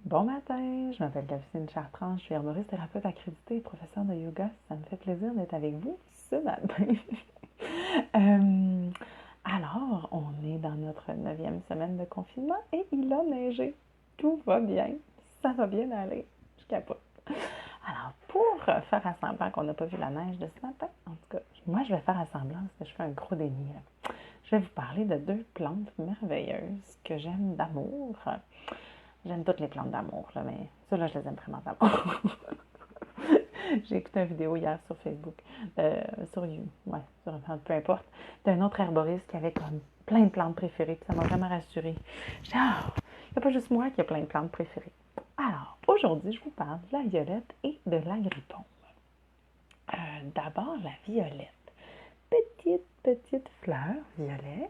Bon matin, je m'appelle Capucine Chartrand, je suis herboriste thérapeute accréditée et professeure de yoga. Ça me fait plaisir d'être avec vous ce matin. Euh, alors, on est dans notre 9e semaine de confinement et il a neigé. Tout va bien, ça va bien aller, je capote. Alors, pour faire à semblant qu'on n'a pas vu la neige de ce matin, en tout cas, moi je vais faire à semblant parce que je fais un gros déni. Là. Je vais vous parler de 2 plantes merveilleuses que j'aime d'amour. J'aime toutes les plantes d'amour, là, mais ceux-là, je les aime vraiment d'amour. J'ai écouté une vidéo hier sur Facebook, sur YouTube, ouais, sur, peu importe, d'un autre herboriste qui avait comme plein de plantes préférées, puis ça m'a vraiment rassurée. J'ai dit, ah, il n'y a pas juste moi qui a plein de plantes préférées. Alors, aujourd'hui, je vous parle de la violette et de l'agripaume. D'abord, la violette. Petite fleur violet.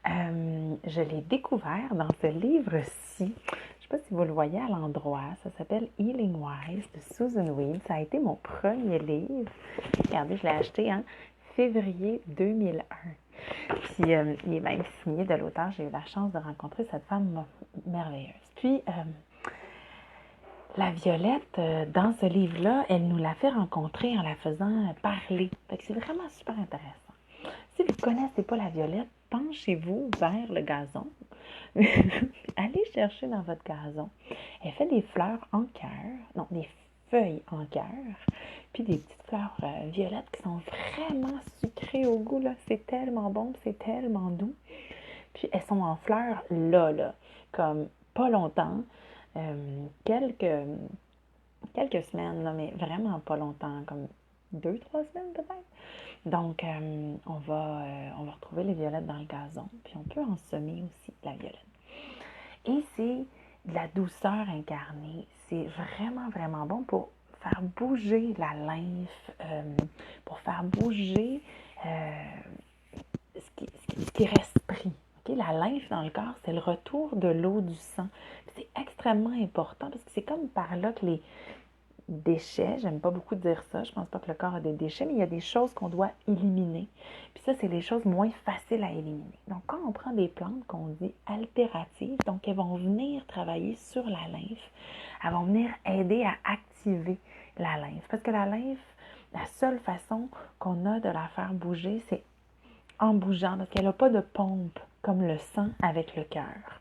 Je l'ai découvert dans ce livre-ci. Je ne sais pas si vous le voyez à l'endroit. Ça s'appelle Healing Wise de Susan Weed. Ça a été mon premier livre. Regardez, je l'ai acheté en février 2001. Puis, il est même signé de l'auteur. J'ai eu la chance de rencontrer cette femme merveilleuse. Puis, la Violette, dans ce livre-là, elle nous l'a fait rencontrer en la faisant parler. Fait que c'est vraiment super intéressant. Si vous ne connaissez pas la Violette, penchez-vous vers le gazon. Allez chercher dans votre gazon. Elle fait des fleurs en cœur, non, des feuilles en cœur, puis des petites fleurs violettes qui sont vraiment sucrées au goût. Là. C'est tellement bon, c'est tellement doux. Puis elles sont en fleurs là, comme pas longtemps. Quelques semaines, là, mais vraiment pas longtemps, comme 2, 3 semaines peut-être. Donc, on va retrouver les violettes dans le gazon, puis on peut en semer aussi de la violette. Et c'est de la douceur incarnée. C'est vraiment, vraiment bon pour faire bouger la lymphe, pour faire bouger ce qui reste pris. Okay? La lymphe dans le corps, c'est le retour de l'eau du sang. C'est extrêmement important parce que c'est comme par là que les déchets, j'aime pas beaucoup dire ça, je pense pas que le corps a des déchets, mais il y a des choses qu'on doit éliminer. Puis ça, c'est les choses moins faciles à éliminer. Donc, quand on prend des plantes qu'on dit altératives, donc elles vont venir travailler sur la lymphe, elles vont venir aider à activer la lymphe. Parce que la lymphe, la seule façon qu'on a de la faire bouger, c'est en bougeant, parce qu'elle n'a pas de pompe comme le sang avec le cœur.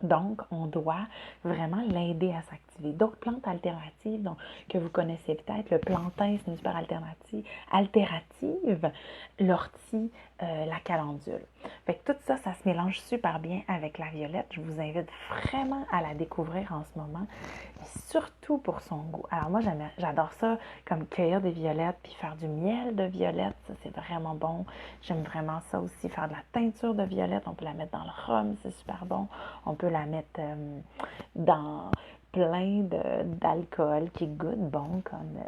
Donc, on doit vraiment l'aider à s'activer. D'autres plantes alternatives donc, que vous connaissez peut-être, le plantain, c'est une super altérative, l'ortie, la calendule. Fait que tout ça, ça se mélange super bien avec la violette. Je vous invite vraiment à la découvrir en ce moment, mais surtout pour son goût. Alors moi, j'adore ça, comme cueillir des violettes puis faire du miel de violette, ça c'est vraiment bon. J'aime vraiment ça aussi, faire de la teinture de violette, on peut la mettre dans le rhum, c'est super bon. On peut la mettre dans plein d'alcool qui goûte bon, comme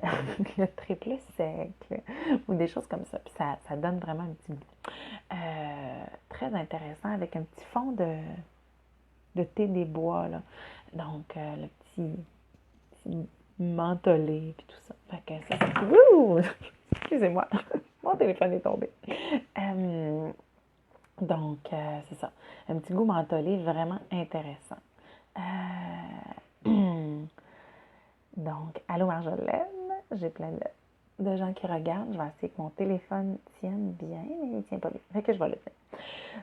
le triple sec ou des choses comme ça. Puis ça donne vraiment un petit goût. Très intéressant avec un petit fond de thé des bois. Là. Donc, le petit mentholé puis tout ça. Fait que ça, c'est... Ouh! Excusez-moi, mon téléphone est tombé. Donc, c'est ça. Un petit goût mentholé vraiment intéressant. Donc, allô Marjolaine, j'ai plein de gens qui regardent. Je vais essayer que mon téléphone tienne bien, mais il ne tient pas bien. Fait que je vais le tenir.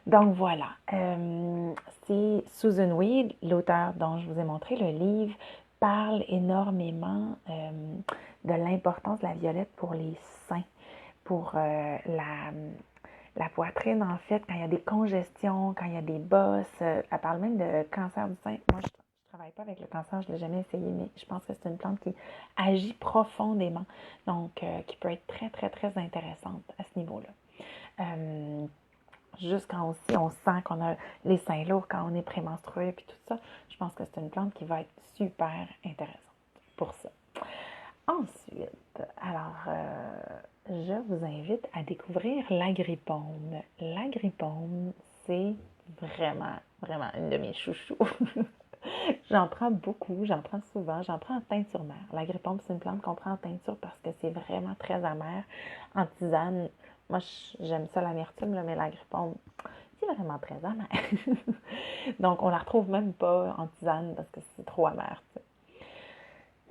Donc, voilà. C'est Susan Weed, l'auteur dont je vous ai montré le livre, parle énormément de l'importance de la violette pour les seins, pour la poitrine, en fait, quand il y a des congestions, quand il y a des bosses. Elle parle même de cancer du sein. Moi, je ne travaille pas avec le cancer, je ne l'ai jamais essayé, mais je pense que c'est une plante qui agit profondément, donc qui peut être très, très, très intéressante à ce niveau-là. Juste quand aussi on sent qu'on a les seins lourds, quand on est prémenstrué, puis tout ça, je pense que c'est une plante qui va être super intéressante pour ça. Ensuite, alors, je vous invite à découvrir l'agripaume. L'agripaume, c'est vraiment, vraiment une de mes chouchous. J'en prends beaucoup, j'en prends souvent, j'en prends en teinture mère. L'agripaume, c'est une plante qu'on prend en teinture parce que c'est vraiment très amer. En tisane, moi, j'aime ça l'amertume, mais l'agripaume, c'est vraiment très amer. Donc, on la retrouve même pas en tisane parce que c'est trop amer. T'sais.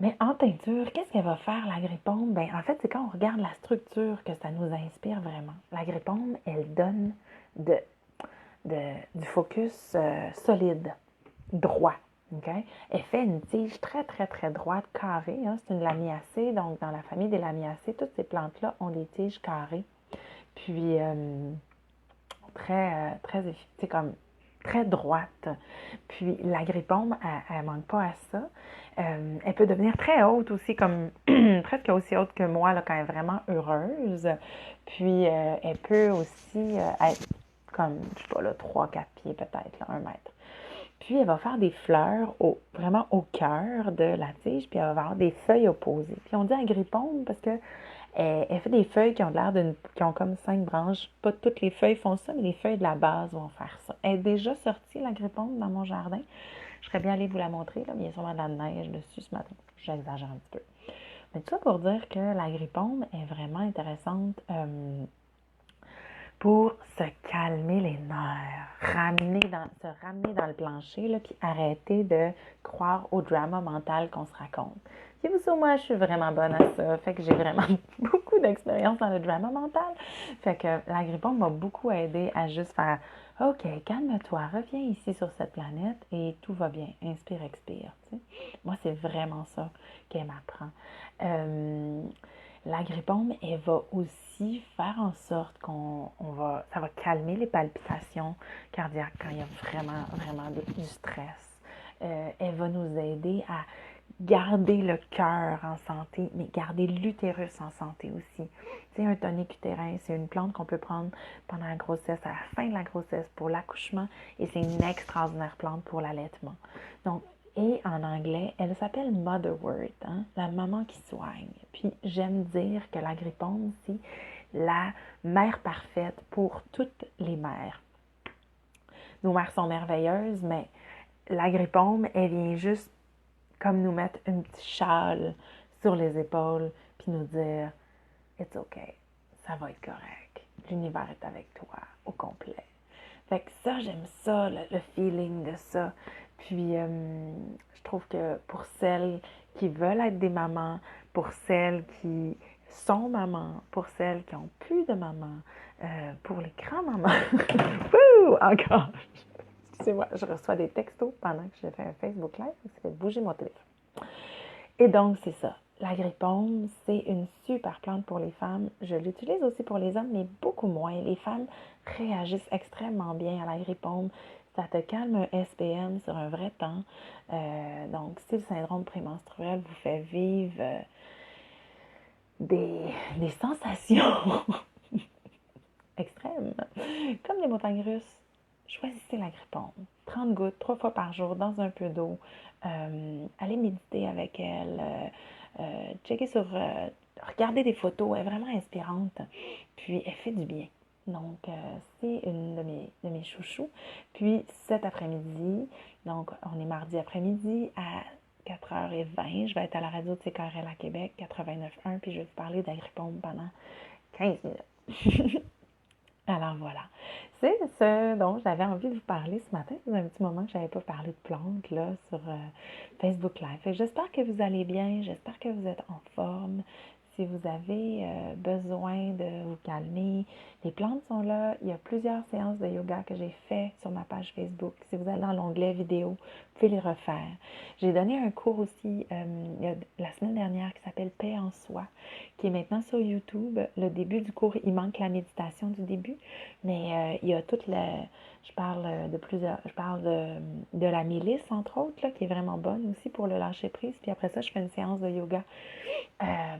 Mais en teinture, qu'est-ce qu'elle va faire, l'agrippaume? Ben, en fait, c'est quand on regarde la structure que ça nous inspire vraiment. L'agrippaume, elle donne de, du focus solide, droit. Okay? Elle fait une tige très, très, très droite, carrée. Hein? C'est une lamiacée. Donc, dans la famille des lamiacées, toutes ces plantes-là ont des tiges carrées. Puis, très, comme très droite. Puis l'agrippaume, elle manque pas à ça. Elle peut devenir très haute aussi, comme presque aussi haute que moi là, quand elle est vraiment heureuse. Puis elle peut aussi être comme, je sais pas, là, 3-4 pieds peut-être, là, 1 mètre. Puis elle va faire des fleurs vraiment au cœur de la tige, puis elle va avoir des feuilles opposées. Puis on dit agrippaume parce que elle fait des feuilles qui ont comme 5 branches. Pas toutes les feuilles font ça, mais les feuilles de la base vont faire ça. Elle est déjà sortie, l'agrippaume, dans mon jardin. Je serais bien allée vous la montrer, là, mais il y a sûrement de la neige dessus ce matin. J'exagère un petit peu. Mais tout ça pour dire que l'agrippaume est vraiment intéressante pour se calmer les nerfs, se ramener dans le plancher, là, puis arrêter de croire au drama mental qu'on se raconte. Puis vous, moi, je suis vraiment bonne à ça. Fait que j'ai vraiment beaucoup d'expérience dans le drama mental. Fait que l'agrippaume m'a beaucoup aidé à juste faire « OK, calme-toi, reviens ici sur cette planète et tout va bien. Inspire, expire. » Moi, c'est vraiment ça qu'elle m'apprend. L'agrippaume, elle va aussi faire en sorte ça va calmer les palpitations cardiaques quand il y a vraiment, vraiment du stress. Elle va nous aider à garder le cœur en santé, mais garder l'utérus en santé aussi. C'est un tonique utérin, c'est une plante qu'on peut prendre pendant la grossesse, à la fin de la grossesse, pour l'accouchement, et c'est une extraordinaire plante pour l'allaitement. Donc, et en anglais, elle s'appelle Motherwort, hein, la maman qui soigne. Puis j'aime dire que l'agrippaume, c'est la mère parfaite pour toutes les mères. Nos mères sont merveilleuses, mais l'agrippaume, elle vient juste comme nous mettre une petite châle sur les épaules, puis nous dire « It's okay, ça va être correct, l'univers est avec toi au complet ». Fait que ça, j'aime ça, le feeling de ça. Puis, je trouve que pour celles qui veulent être des mamans, pour celles qui sont mamans, pour celles qui ont plus de maman, pour les grands-mamans, encore, excusez-moi, je reçois des textos pendant que je fais un Facebook Live, ça fait bouger mon téléphone. Et donc, c'est ça. L'agrippaume, c'est une super plante pour les femmes. Je l'utilise aussi pour les hommes, mais beaucoup moins. Les femmes réagissent extrêmement bien à l'agrippaume. Ça te calme un SPM sur un vrai temps. Donc, si le syndrome prémenstruel vous fait vivre des sensations extrêmes, comme les montagnes russes, choisissez l'agrippaume. 30 gouttes, 3 fois par jour, dans un peu d'eau. Allez méditer avec elle. Checker regardez des photos. Elle est vraiment inspirante. Puis, elle fait du bien. Donc, c'est une de mes chouchous. Puis, cet après-midi, donc, on est mardi après-midi à 4h20. Je vais être à la radio de CKRL à Québec, 89.1, puis je vais vous parler d'agrippaume pendant 15 minutes. Alors voilà, c'est ce dont j'avais envie de vous parler ce matin. C'est un petit moment que je n'avais pas parlé de plantes là, sur Facebook Live. J'espère que vous allez bien, j'espère que vous êtes en forme. Si vous avez besoin de vous calmer, les plantes sont là. Il y a plusieurs séances de yoga que j'ai fait sur ma page Facebook. Si vous allez dans l'onglet vidéo, vous pouvez les refaire. J'ai donné un cours aussi la semaine dernière qui s'appelle Paix en soi, qui est maintenant sur YouTube. Le début du cours, il manque la méditation du début, mais il y a toute je parle de la milice, entre autres, là, qui est vraiment bonne aussi pour le lâcher prise. Puis après ça, je fais une séance de yoga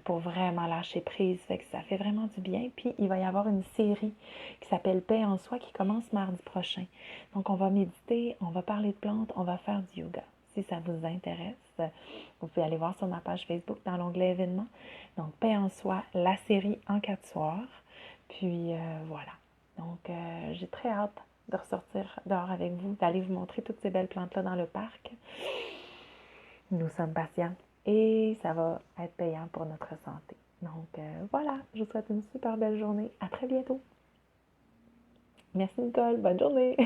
pour vraiment lâcher prise. Fait que ça fait vraiment du bien. Puis il va y avoir une série qui s'appelle Paix en soi qui commence mardi prochain. Donc on va méditer, on va parler de plantes, on va faire du yoga. Si ça vous intéresse, vous pouvez aller voir sur ma page Facebook dans l'onglet événements. Donc Paix en soi, la série en 4 soirs. Puis voilà. Donc j'ai très hâte de ressortir dehors avec vous, d'aller vous montrer toutes ces belles plantes-là dans le parc. Nous sommes patients et ça va être payant pour notre santé. Donc voilà, je vous souhaite une super belle journée. À très bientôt. Merci Nicole, bonne journée!